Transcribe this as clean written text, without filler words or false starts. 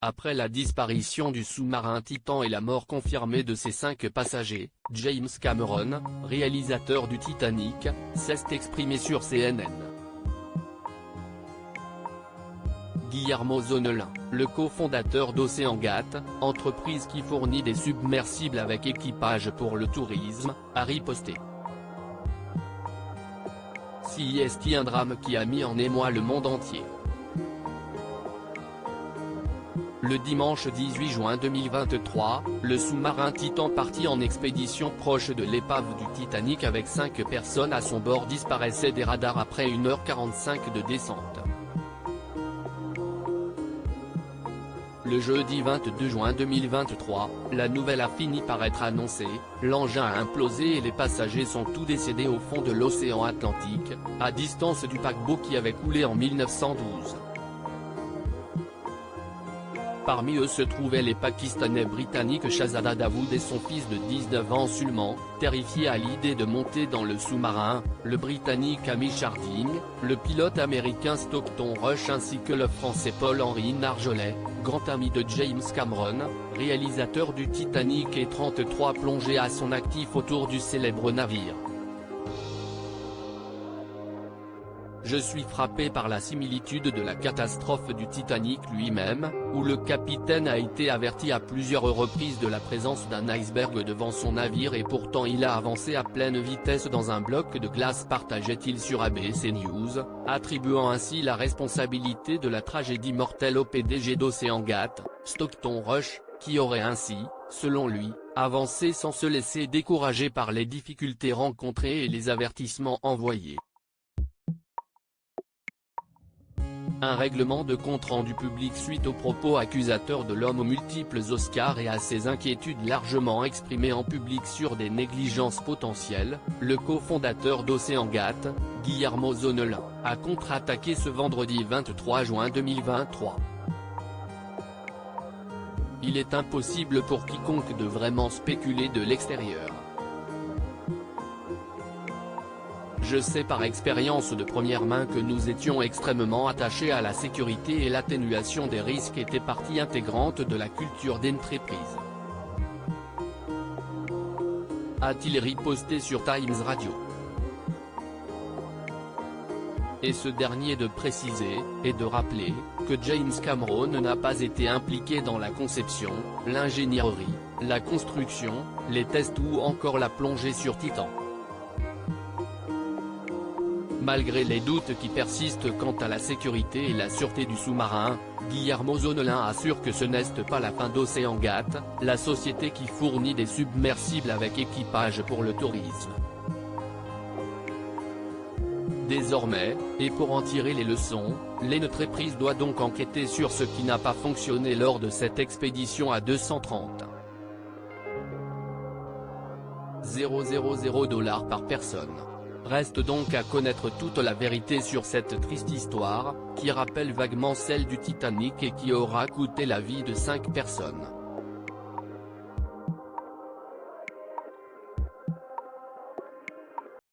Après la disparition du sous-marin Titan et la mort confirmée de ses 5 passagers, James Cameron, réalisateur du Titanic, s'est exprimé sur CNN. Guillermo Zonelin, le cofondateur d'OceanGate, entreprise qui fournit des submersibles avec équipage pour le tourisme, a riposté. C'est un drame qui a mis en émoi le monde entier. Le dimanche 18 juin 2023, le sous-marin Titan parti en expédition proche de l'épave du Titanic avec 5 personnes à son bord disparaissait des radars après 1h45 de descente. Le jeudi 22 juin 2023, la nouvelle a fini par être annoncée, l'engin a implosé et les passagers sont tous décédés au fond de l'océan Atlantique, à distance du paquebot qui avait coulé en 1912. Parmi eux se trouvaient les Pakistanais britanniques Shahzada Dawood et son fils de 19 ans Sulman, terrifiés à l'idée de monter dans le sous-marin, le Britannique Hamish Harding, le pilote américain Stockton Rush ainsi que le Français Paul-Henri Nargeolet, grand ami de James Cameron, réalisateur du Titanic et 33 plongées à son actif autour du célèbre navire. Je suis frappé par la similitude de la catastrophe du Titanic lui-même, où le capitaine a été averti à plusieurs reprises de la présence d'un iceberg devant son navire et pourtant il a avancé à pleine vitesse dans un bloc de glace, partageait-il sur ABC News, attribuant ainsi la responsabilité de la tragédie mortelle au PDG d'OceanGate, Stockton Rush, qui aurait ainsi, selon lui, avancé sans se laisser décourager par les difficultés rencontrées et les avertissements envoyés. Un règlement de compte rendu public suite aux propos accusateurs de l'homme aux multiples Oscars et à ses inquiétudes largement exprimées en public sur des négligences potentielles, le cofondateur d'OceanGate, Guillermo Zonelin, a contre-attaqué ce vendredi 23 juin 2023. Il est impossible pour quiconque de vraiment spéculer de l'extérieur. Je sais par expérience de première main que nous étions extrêmement attachés à la sécurité et l'atténuation des risques était partie intégrante de la culture d'entreprise. A-t-il riposté sur Times Radio. Et ce dernier de préciser, et de rappeler, que James Cameron n'a pas été impliqué dans la conception, l'ingénierie, la construction, les tests ou encore la plongée sur Titan. Malgré les doutes qui persistent quant à la sécurité et la sûreté du sous-marin, Guillermo Zonelin assure que ce n'est pas la fin d'OceanGate, la société qui fournit des submersibles avec équipage pour le tourisme. Désormais, et pour en tirer les leçons, l'entreprise doit donc enquêter sur ce qui n'a pas fonctionné lors de cette expédition à 230 000 $ par personne. Reste donc à connaître toute la vérité sur cette triste histoire, qui rappelle vaguement celle du Titanic et qui aura coûté la vie de 5 personnes.